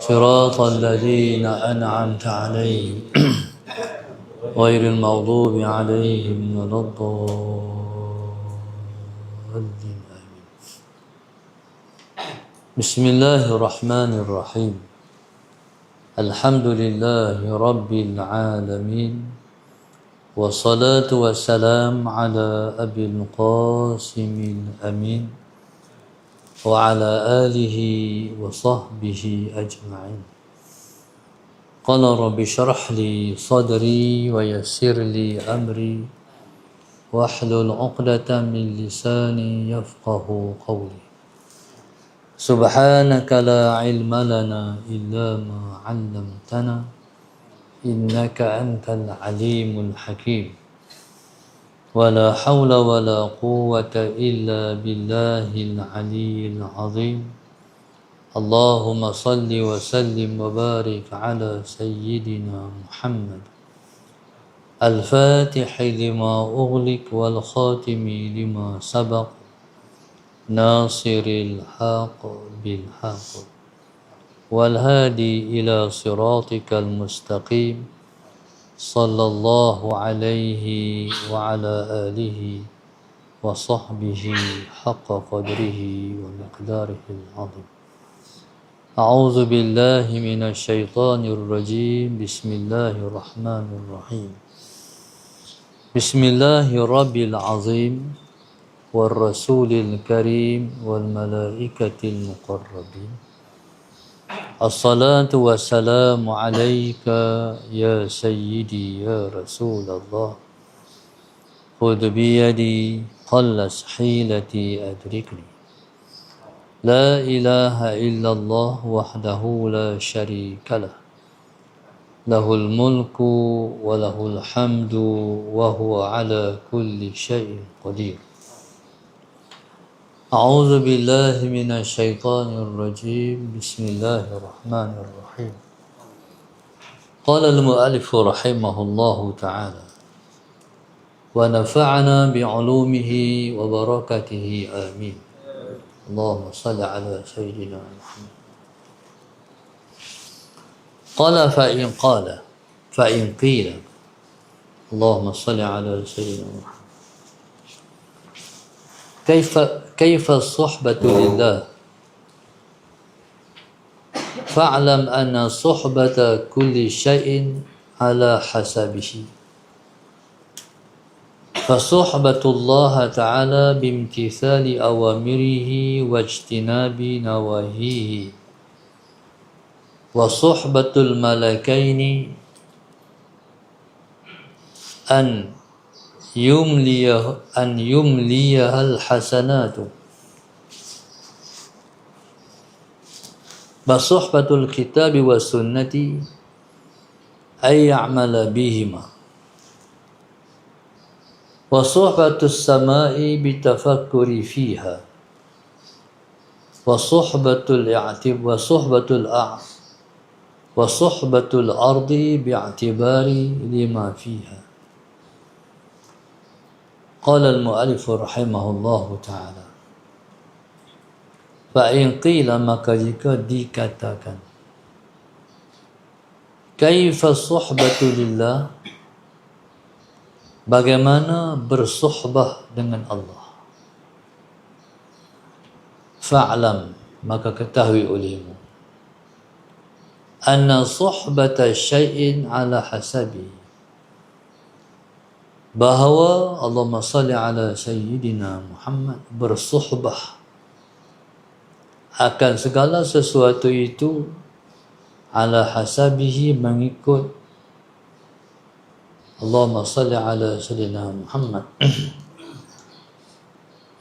صراط الذين أنعمت عليهم غير المغضوب عليهم ولا الضالين. بسم الله الرحمن الرحيم. الحمد لله رب العالمين، والصلاة والسلام على أبي القاسم الأمين وعلى آله وصحبه أجمعين. قال رب اشرح لي صدري ويسر لي أمري واحلل عقدة من لساني يفقه قولي. سبحانك لا علم لنا إلا ما علمتنا إنك أنت العليم الحكيم. ولا حول ولا قوة إلا بالله العلي العظيم. اللهم صل وسلم وبارك على سيدنا محمد الفاتح لما أغلق والخاتم لما سبق ناصر الحق بالحق والهادي إلى صراطك المستقيم صلى الله عليه وعلى آله وصحبه حق قدره ومقداره العظيم. أعوذ بالله من الشيطان الرجيم. بسم الله الرحمن الرحيم. بسم الله رب العظيم والرسول الكريم والملائكة المقربين. الصلاة والسلام عليك يا سيدي يا رسول الله. خذ بيدي قلص حيلتي أدركني. لا إله إلا الله وحده لا شريك له. له الملك وله الحمد وهو على كل شيء قدير. أعوذ بالله من الشيطان الرجيم. بسم الله الرحمن الرحيم. قال المؤلف رحمه الله تعالى: ونفعنا بعلومه وبركاته آمين. اللهم صل على سيدنا محمد. قال فإن قيل اللهم صل على سيدنا محمد كيف الصحبة لله؟ فاعلم أن صحبة كل شيء على حسبه. فصحبة الله تعالى بامتثال أوامره واجتناب نواهيه، وصحبة الملكين أن يمليها الحسنات، وصحبة الكتاب والسنة أن يعمل بهما، وصحبة السماء بالتفكر فيها، وصحبة الأرض باعتبار لما فيها. قال المؤلف رحمه الله ta'ala. Fa'in qila, maka jika dikatakan, kaifa suhbatu lillah, bagaimana bersuhbah dengan Allah? Fa'lam, maka ketahui olehmu, anna suhbata syai'in ala hasabi, bahawa Allahumma salli ala Sayyidina Muhammad bersuhbah akan segala sesuatu itu ala hasabihi, mengikut Allahumma salli ala Sayyidina Muhammad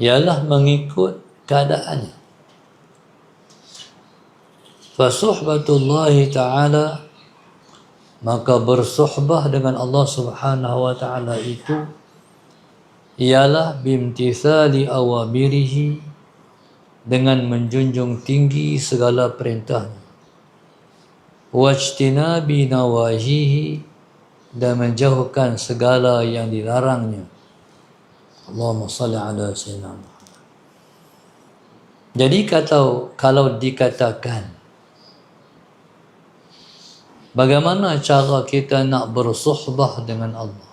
ialah mengikut keadaannya. Fasuhbatullahi ta'ala, maka bersuhbah dengan Allah Subhanahu wa ta'ala itu ialah bimtithali awamirihi, dengan menjunjung tinggi segala perintahnya, wajtinabi nawahihi, dan menjauhkan segala yang dilarangnya. Allahumma salli ala sayyidina Muhammad. Jadi kalau dikatakan Bagaimana cara kita nak bersuhbah dengan Allah?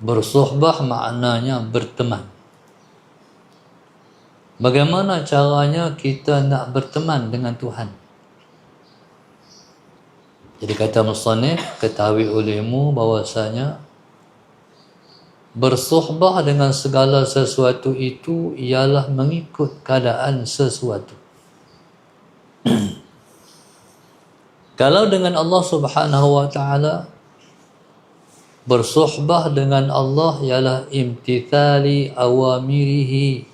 Bersuhbah maknanya berteman. Bagaimana caranya kita nak berteman dengan Tuhan? Jadi kata musannif, ketahui olehmu bahwasanya bersuhbah dengan segala sesuatu itu ialah mengikut keadaan sesuatu. Kalau dengan Allah Subhanahu wa taala, bersuhbah dengan Allah ialah imtithali awamirihi,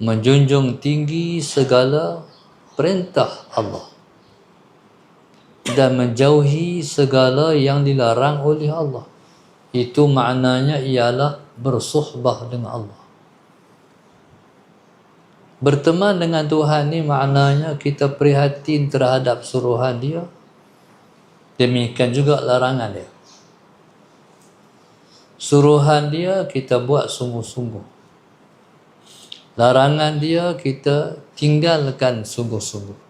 menjunjung tinggi segala perintah Allah dan menjauhi segala yang dilarang oleh Allah. Itu maknanya ialah bersuhbah dengan Allah. Berteman dengan Tuhan ni maknanya kita prihatin terhadap suruhan dia, demikian juga larangan dia. Suruhan dia kita buat sungguh-sungguh, larangan dia kita tinggalkan sungguh-sungguh.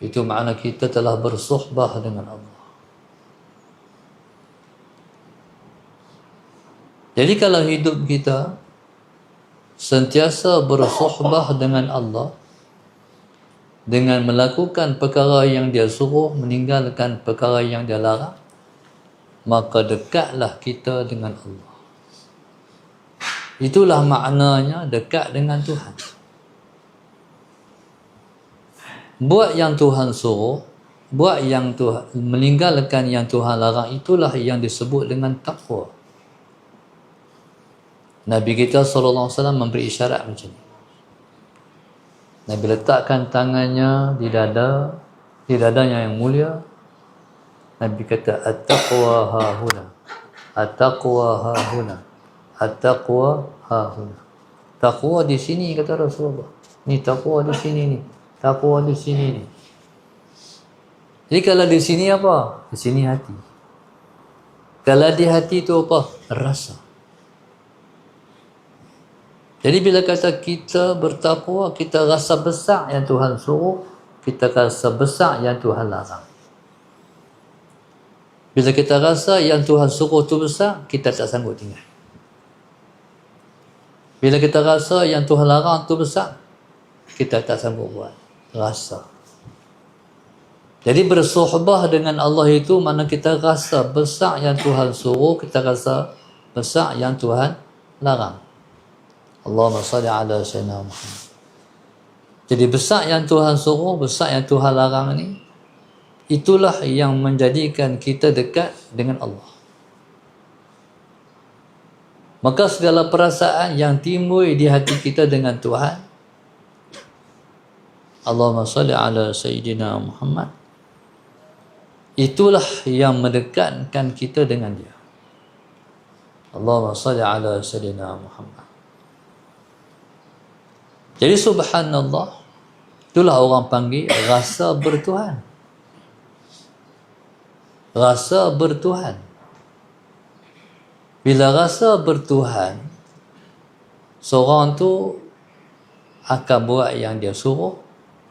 Itu makna kita telah bersuhbah dengan Allah. Jadi kalau hidup kita sentiasa bersuhbah dengan Allah dengan melakukan perkara yang dia suruh, meninggalkan perkara yang dia larang, maka dekatlah kita dengan Allah. Itulah maknanya dekat dengan Tuhan. Buat yang Tuhan suruh, buat yang Tuhan, meninggalkan yang Tuhan larang, itulah yang disebut dengan taqwa. Nabi kita SAW memberi isyarat macam ni. Nabi letakkan tangannya di dadanya yang mulia. Nabi kata, at-taqwa hahuna, at-taqwa hahuna, at-taqwa hahuna. Taqwa di sini, kata Rasulullah. Ni taqwa di sini ni, taqwa di sini ni. Jadi kalau di sini apa? Di sini hati. Kalau di hati tu apa? Rasa. Jadi bila kata kita bertakwa, kita rasa besar yang Tuhan suruh, kita rasa besar yang Tuhan larang. Bila kita rasa yang Tuhan suruh tu besar, kita tak sanggup tinggal. Bila kita rasa yang Tuhan larang tu besar, kita tak sanggup buat. Rasa. Jadi bersuhbah dengan Allah itu mana kita rasa besar yang Tuhan suruh, kita rasa besar yang Tuhan larang. Allahumma salli ala sayyidina Muhammad. Jadi besar yang Tuhan suruh, besar yang Tuhan larang ni, itulah yang menjadikan kita dekat dengan Allah. Maka segala perasaan yang timbul di hati kita dengan Tuhan, Allahumma salli ala sayyidina Muhammad, itulah yang mendekatkan kita dengan dia. Allahumma salli ala sayyidina Muhammad. Jadi subhanallah, itulah orang panggil rasa bertuhan. Rasa bertuhan. Bila rasa bertuhan, seorang tu akan buat yang dia suruh,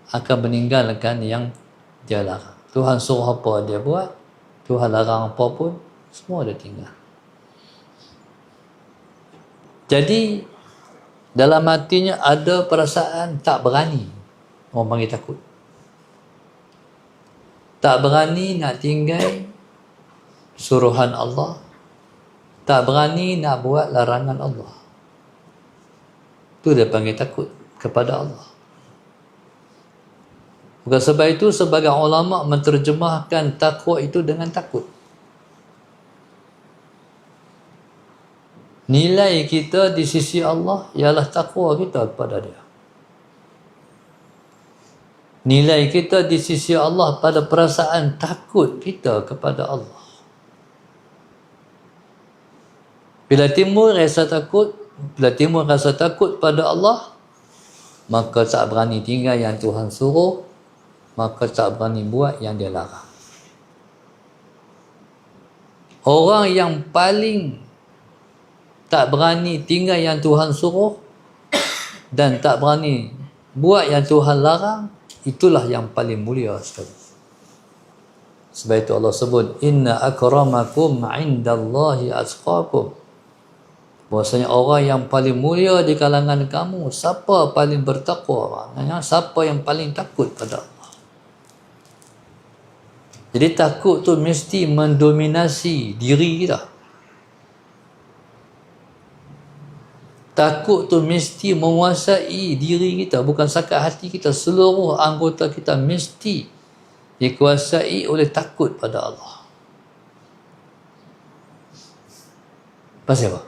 akan meninggalkan yang dia larang. Tuhan suruh apa dia buat, Tuhan larang apa pun, semua dia tinggal. Jadi dalam hatinya ada perasaan tak berani. Orang panggil takut. Tak berani nak tinggal suruhan Allah. Tak berani nak buat larangan Allah. Itu dia panggil takut kepada Allah. Bukan sebab itu sebagai ulama menterjemahkan takwa itu dengan takut. Nilai kita di sisi Allah ialah takwa kita kepada dia. Nilai kita di sisi Allah pada perasaan takut kita kepada Allah. Bila timbul rasa takut, pada Allah, maka tak berani tinggal yang Tuhan suruh, maka tak berani buat yang dia larang. Orang yang paling tak berani tinggal yang Tuhan suruh dan tak berani buat yang Tuhan larang, itulah yang paling mulia sekali. Sebab itu Allah sebut inna akramakum indallahi atqakum. Bahwasanya orang yang paling mulia di kalangan kamu siapa paling bertakwa, maknanya siapa yang paling takut pada Allah. Jadi takut tu mesti mendominasi diri kita. Takut tu mesti menguasai diri kita, bukan sakat hati kita, seluruh anggota kita mesti dikuasai oleh takut pada Allah. Pasal apa?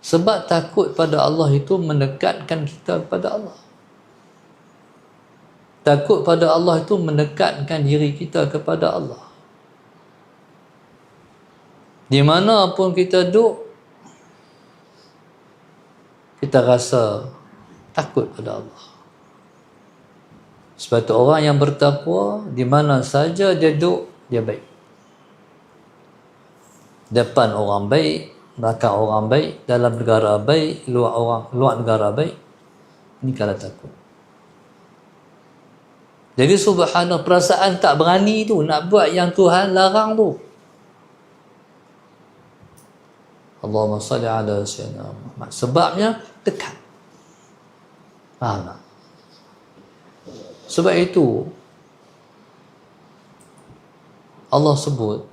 Sebab takut pada Allah itu mendekatkan kita kepada Allah. Takut pada Allah itu mendekatkan diri kita kepada Allah. Di mana pun kita duduk, kita rasa takut pada Allah. Sebab itu orang yang bertakwa, di mana saja dia duduk, dia baik. Depan orang baik, belakang orang baik, dalam negara baik, luar negara baik. Ini kalau takut. Jadi subhanallah, perasaan tak berani tu nak buat yang Tuhan larang tu. Allahumma salli ala sayyidina Muhammad. Sebabnya dekat. Faham tak? Sebab itu Allah sebut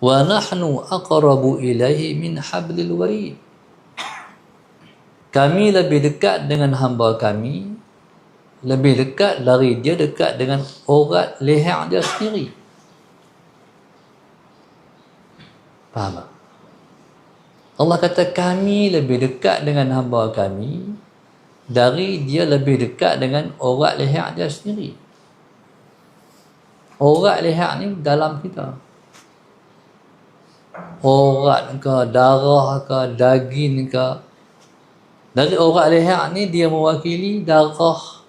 wa nahnu aqrabu ilaihi min hablil warid. Kami lebih dekat dengan hamba kami, lebih dekat dari dia dekat dengan urat leher dia sendiri. Faham tak? Allah kata kami lebih dekat dengan hamba kami dari dia lebih dekat dengan urat leher dia sendiri. Urat leher ni dalam kita. Urat ke, darah ke, daging ke. Dari urat leher ni dia mewakili darah,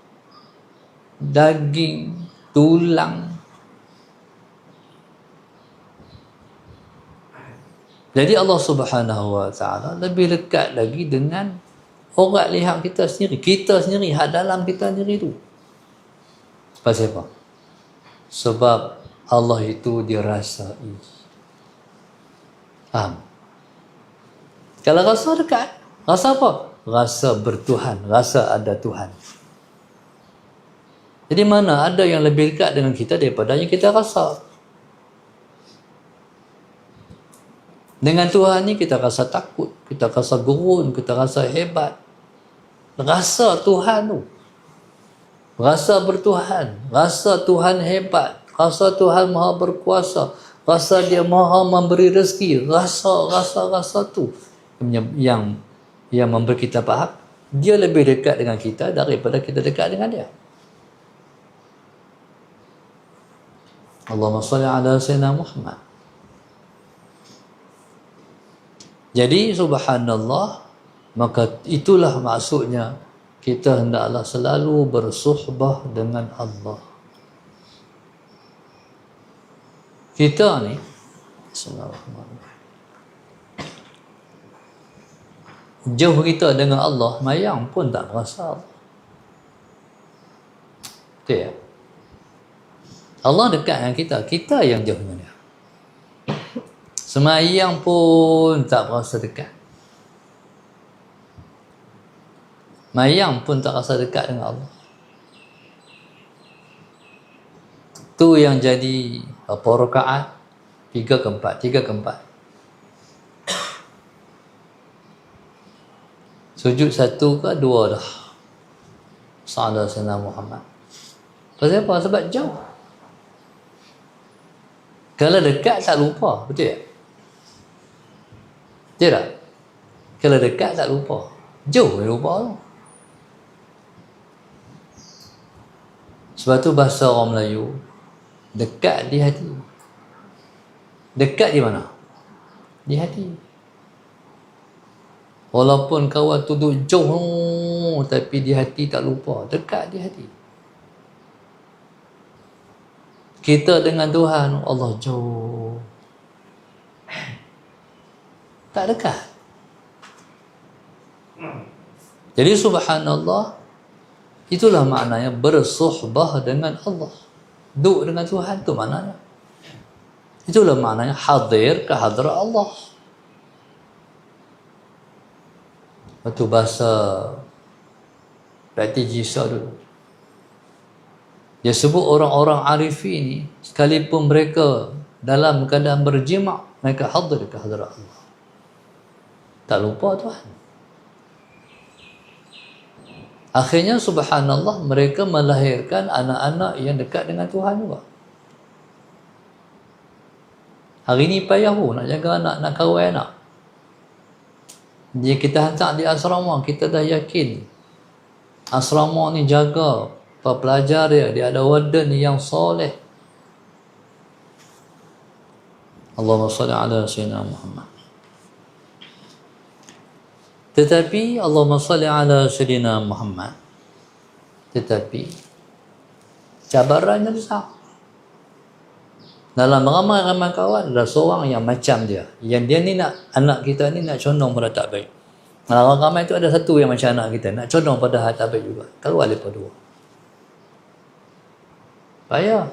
daging, tulang. Jadi Allah Subhanahu wa taala lebih dekat lagi dengan urat leher kita sendiri. Kita sendiri, hak dalam kita sendiri tu. Pasal apa? Sebab Allah itu dirasai. Faham? Kalau rasa dekat, rasa apa? Rasa bertuhan, rasa ada Tuhan. Jadi mana ada yang lebih dekat dengan kita daripada yang kita rasa. Dengan Tuhan ni kita rasa takut, kita rasa gurun, kita rasa hebat. Rasa Tuhan tu. Rasa bertuhan, rasa Tuhan hebat, rasa Tuhan maha berkuasa, rasa dia maha memberi rezeki, rasa tu yang memberi kita faham dia lebih dekat dengan kita daripada kita dekat dengan dia. Allahumma salli ala sayyidina Muhammad. Jadi subhanallah, maka itulah maksudnya kita hendaklah selalu bersuhbah dengan Allah. Kita ni jauh kita dengan Allah, mayang pun tak rasa. Betul ya? Allah dekat dengan kita, kita yang jauh dengan dia. Semayang pun tak rasa dekat. Mayang pun tak rasa dekat dengan Allah. Tu yang jadi apa rakaat? 3 ke 4. Sujud 1 ke 2 dah. Sallallahu alaihi wasallam Muhammad. Pasal apa? Sebab jauh. Kalau dekat tak lupa, betul tak? Betul tak? Kalau dekat tak lupa. Jauh lupa tu. Sebab tu bahasa orang Melayu, dekat di hati. Dekat di mana? Di hati. Walaupun kawan tu duduk jauh, tapi di hati tak lupa. Dekat di hati. Kita dengan Tuhan, Allah jauh. Tak dekat. Jadi subhanallah, Itulah maknanya bersuhbah dengan Allah. Duduk dengan Tuhan tu maknanya. Itulah maknanya hadir ke hadrat Allah. Itu bahasa Pak Jisa dulu. Dia sebut orang-orang arifin ni, sekalipun mereka dalam keadaan berjima', mereka hadir ke hadrat Allah. Tak lupa Tuhan. Akhirnya subhanallah, mereka melahirkan anak-anak yang dekat dengan Tuhan juga. Hari ni payah pun nak jaga anak, nak kawal anak. Dia kita hantar di asrama, kita dah yakin asrama ni jaga pelajar dia ada warden yang soleh. Allahumma salli ala sayyidina Muhammad. Tetapi Allahumma salli ala sayyidina Muhammad, tetapi cabarannya besar. Dalam ramai-ramai kawan ada seorang yang macam dia, yang dia ni nak, anak kita ni nak condong pada tak baik. Dalam ramai tu ada satu yang macam anak kita, nak condong pada hal tak baik juga. Kalau ada dua, payah.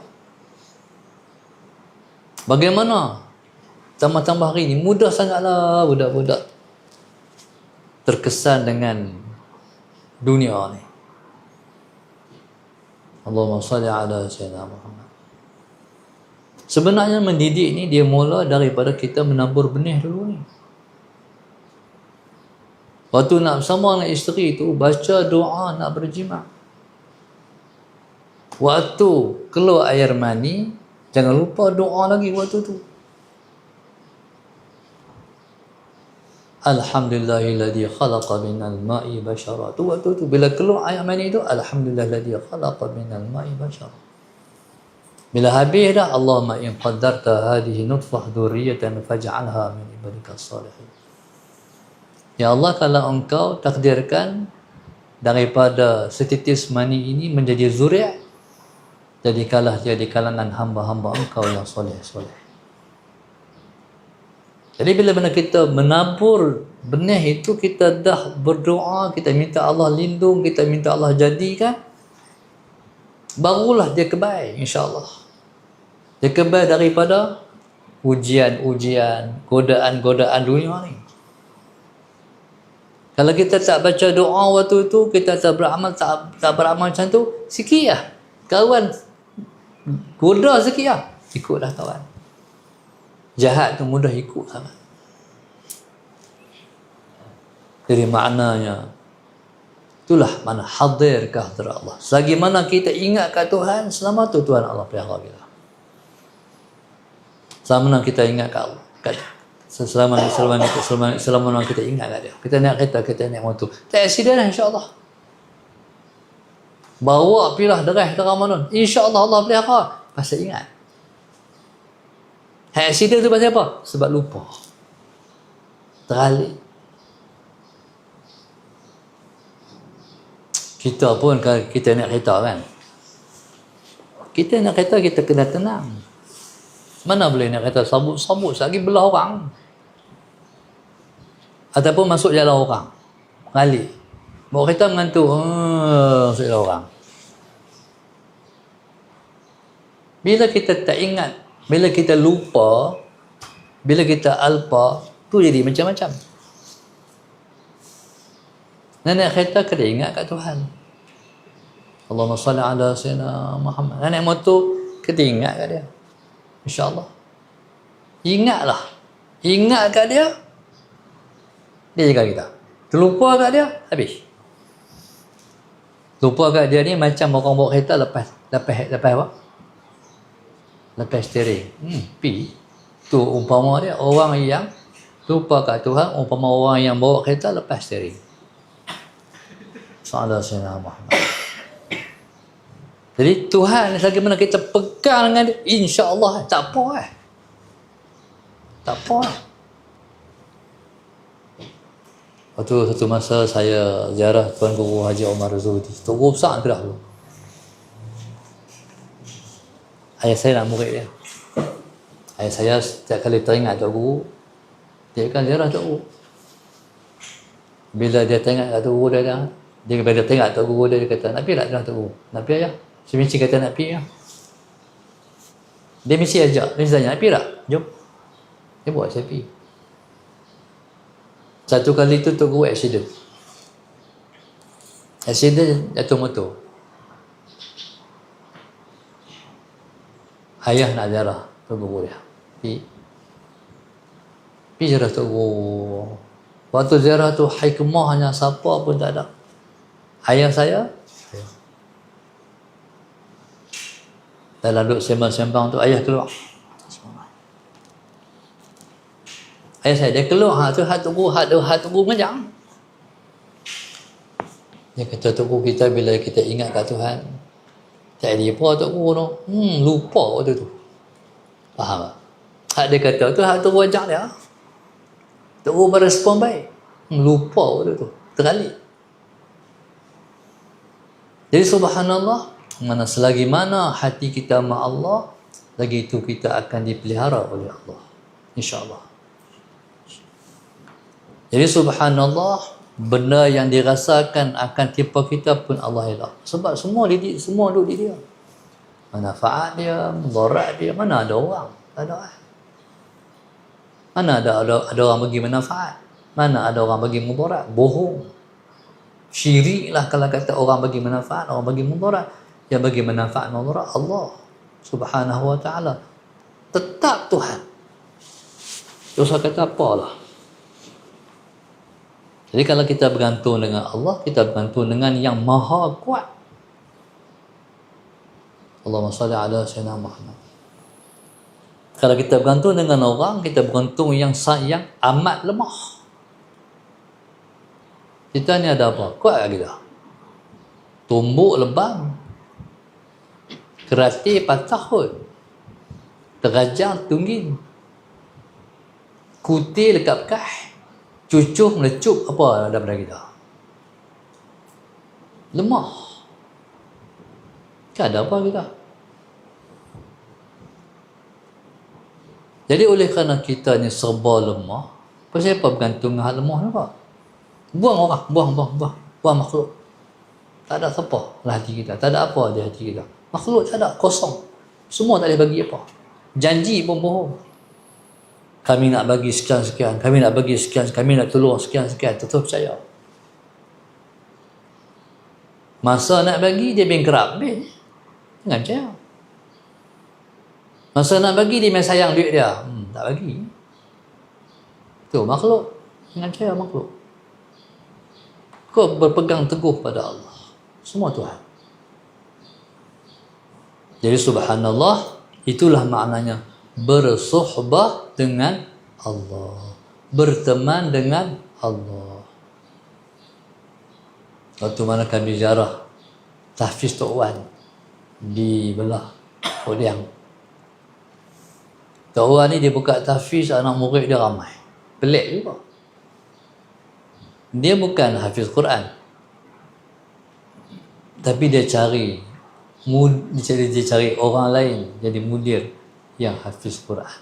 Bagaimana? Tambah-tambah hari ni mudah sangatlah budak-budak terkesan dengan dunia ni. Allahumma salli ala sayyidina Muhammad. Sebenarnya mendidik ni dia mula daripada kita menabur benih dulu ni. Waktu nak bersama dengan isteri tu, baca doa nak berjima'. Waktu keluar air mani, jangan lupa doa lagi waktu tu. Alhamdulillahilladzi khalaqa minal ma'i bashara. Tu waktu tu bila keluar air mani tu, alhamdulillahilladzi khalaqa minal ma'i bashara. Bila habis dah, Allahumma in qaddarta hadhihi nutfah dzurriyyatan faj'alha min ibadika salihin. Ya Allah, kalau engkau takdirkan daripada setitis mani ini menjadi zuriat, jadikanlah dia di kalangan hamba-hamba engkau yang soleh-soleh. Jadi bila mana kita menabur benih itu, kita dah berdoa, kita minta Allah lindung, kita minta Allah jadikan, barulah dia kebal, insya-Allah. Dia kebal daripada ujian-ujian, godaan-godaan dunia ni. Kalau kita tak baca doa waktu tu, kita tak beramal, tak beramal macam tu, sikit lah kawan goda sikit lah, ikutlah kawan. Jahat tu mudah ikut sangat. Jadi maknanya, itulah mana hadir ke hadrat Allah. Selagi mana kita ingat kat Tuhan, selama tu Tuhan Allah pelihara kita. Selama mana kita ingat kat Allah, selama mana kita ingat kat dia. Kita naik kereta, kita naik motor, tak accident lah, insya-Allah. Bawa pilah derah terang mana, insya-Allah Allah pelihara. Pasal ingat. Accident tu pasal apa? Sebab lupa. Teralik. Kita pun kalau kita naik kereta kan, kita naik kereta kita kena tenang. Mana boleh naik kereta sabut-sabut lagi belah orang, ataupun masuk jalan orang, balik bawa kereta mengantuk, masuk jalan orang. Bila kita tak ingat, bila kita lupa, bila kita alpa, tu jadi macam-macam. Naik kereta kena ingat kat Tuhan. Allahumma salli ala sayyidina Muhammad. Naik motor kena ingat kat dia, insya-Allah. Ingatlah. Ingat kat dia, dia jaga kita. Terlupa kat dia, habis. Lupa kat dia ni macam orang bawa kereta lepas apa? Lepas steering. Pi. Tu umpama dia orang yang lupa kat Tuhan, umpama orang yang bawa kereta lepas steering. Sallallahu alaihi wasallam. Jadi Tuhan selagi mana kita pegang dengan dia, insya-Allah tak apa Tak apa Waktu satu masa saya ziarah Tuan Guru Haji Omar Zuhdi, Tuan Guru besar ke dah tu. Ayah saya nak murid dia. Ayah saya setiap kali teringat Tuan Guru, dia akan ziarah Tuan Guru. Bila dia teringat Tuan Guru, dia dah Dia bila tengok tok guru dia kata, nak pergi tak dengan tok guru? Nak pergi ayah. Si Mici kata nak pergi ya. Dia mesti ajak. Dia tanya, nak pergi tak? Jom. Dia buat saya pergi. Satu kali tu tok guru accident. Accident jatuh motor. Ayah nak ziarah tok guru dia. Pergi ziarah tok guru. Waktu ziarah tu hikmahnya siapa pun tak ada. Ayah saya. Dalam duduk sembang-sembang tu ayah keluar. Ayah saya dia keluar tu hat tok guru mengajar. Dia kata tok guru kita bila kita ingat kat Tuhan tak ada apa tok guru tu. Lupa waktu tu. Faham tak? Hak dia kata tu hak tu wajar dia. Tok guru berespon baik. Lupa waktu tu. Teralik. Jadi subhanallah, mana selagi mana hati kita sama Allah, lagi itu kita akan dipelihara oleh Allah. InsyaAllah. Jadi subhanallah, benda yang dirasakan akan timpa kita pun Allah elak. Sebab semua duduk di dia. Manfaat dia, mudarat dia, mana ada orang? Tak ada. Mana ada orang bagi manfaat? Mana ada orang bagi mudarat? Bohong. Syirik lah kalau kata orang bagi manfaat, orang bagi mudarat. Yang bagi manfaat mudarat Allah Subhanahu wa ta'ala. Tetap Tuhan. Tak usah kata apalah. Jadi kalau kita bergantung dengan Allah, kita bergantung dengan yang maha kuat. Allahumma salli ala sayyidina Muhammad. Kalau kita bergantung dengan orang, kita bergantung yang amat lemah. Kita ni ada apa? Kuat tak kita? Tumbuk lebam. Kerati patah pun. Terajang tunggin. Kutil dekat bekas. Cucuh melecup apa daripada kita? Lemah. Tak ada apa kita. Jadi oleh kerana kita ni serba lemah, pasal apa bergantung dengan hal lemah ni apa? Buang orang, buang makhluk. Tak ada apa lah hati kita, tak ada apa di hati kita. Makhluk tak ada, kosong. Semua tak boleh bagi apa. Janji pun bohong. Kami nak bagi sekian-sekian, kami nak bagi sekian, kami nak tolong sekian-sekian, tetap percaya. Masa nak bagi, dia bengkerap. Jangan percaya. Masa nak bagi, dia main sayang duit dia. Tak bagi. Tu makhluk. Jangan percaya makhluk. Kau berpegang teguh pada Allah. Semua Tuhan. Jadi subhanallah, itulah maknanya bersuhbah dengan Allah, berteman dengan Allah. Waktu mana kami ziarah tahfiz Tok Wan di belah Podiang. Tok Wan ni dia buka tahfiz, anak murid dia ramai. Pelik juga. Dia bukan hafiz Quran, tapi dia cari orang lain jadi mudir yang hafiz Quran.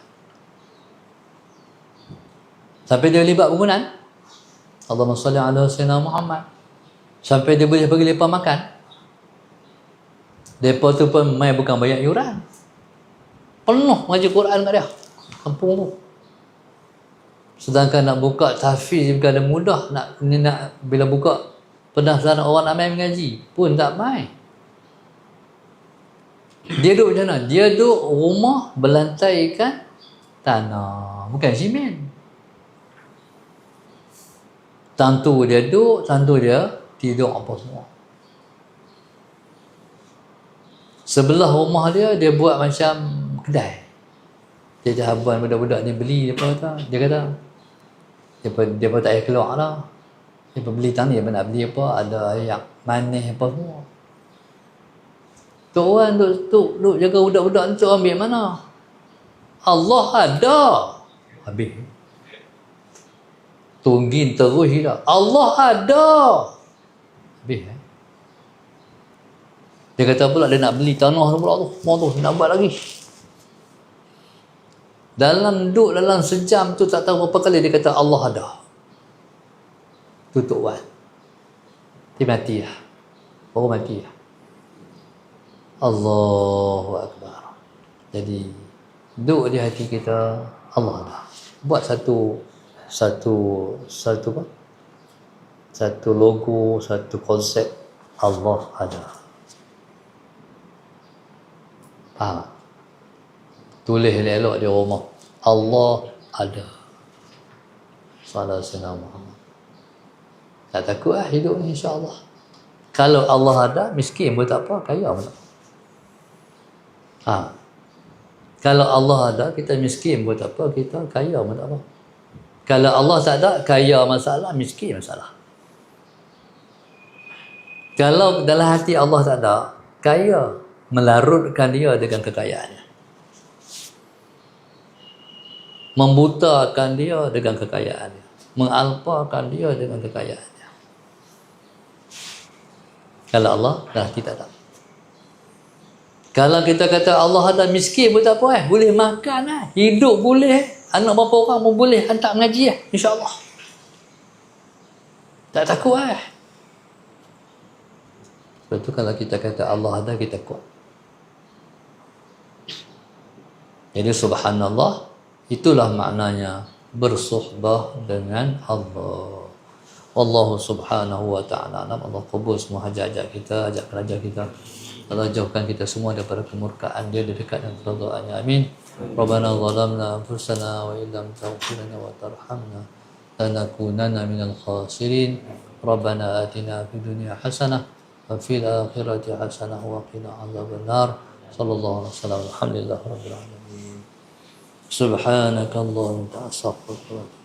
Sampai dia libat bangunan, Allahumma salli ala sayyidina Muhammad. Sampai dia boleh bagi mereka makan. Mereka tu pun main bukan bayar iuran. Penuh mengaji Quran kat dia. Kampung tu. Sedangkan nak buka tahfiz bukan ada mudah. Nak bila buka pendaftaran orang nak main mengaji pun tak main. Dia duduk macam mana? Dia duduk rumah berlantaikan tanah, bukan simen. Tantu dia duduk, tantu dia tidur apa semua. Sebelah rumah dia, dia buat macam kedai. Dia jahaban budak-budak ni beli apa kata. Dia kata dia pun tak payah keluar lah. Dia pun beli tanah, dia pun nak beli apa, ada ayak manis apa semua. Tok Wan duk jaga budak-budak ni, Tok ambil mana? Allah ada. Habis. Tunggin terus hilang. Allah ada. Habis. Dia kata pula dia nak beli tanah tu pula tu. Mau tu nak buat lagi. Dalam sejam tu tak tahu berapa kali dia kata Allah ada. Tu Tok Wan. Dia mati lah. Baru mati lah. Allahu Akbar. Jadi duduk di hati kita, Allah ada. Buat satu apa? Satu logo, satu konsep, Allah ada. Faham? Tulis elok di rumah, Allah ada. Sallallahu alaihi Muhammad. Tak takut lah hidup ni, insya-Allah. Kalau Allah ada, miskin pun tak apa, kaya pun tak apa. Kalau Allah ada, kita miskin pun tak apa, kita kaya pun tak apa. Kalau Allah tak ada, kaya masalah, miskin masalah. Kalau dalam hati Allah tak ada, kaya, melarutkan dia dengan kekayaannya. Membutakan dia dengan kekayaannya. Mengalpakan dia dengan kekayaannya. Kalau Allah dah tidak ada. Kalau kita kata Allah ada, miskin pun tak apa, boleh makan, hidup boleh, anak berapa orang pun boleh hantar mengaji, insya-Allah. Tak takut . Sebab tu kalau kita kata Allah ada, kita kuat. Jadi subhanallah, itulah maknanya bersuhbah dengan Allah. Wallahu subhanahu wa ta'ala alam. Allah kubur semua hajat-hajat kita, hajat kerajaan kita. Allah jauhkan kita semua daripada kemurkaan dia, dekat dengan keridhaannya. Amin. Rabbana zalamna anfusana wa illam taghfir lana wa tarhamna lanakunanna minal khasirin. Rabbana atina fid dunya hasanah wa fil akhirati hasanah wa qina adzabannar. Sallallahu alaihi wasallam. Alhamdulillahirabbil alamin. Subhanakallahumma wa bihamdika astaghfiruka wa atubu ilaik.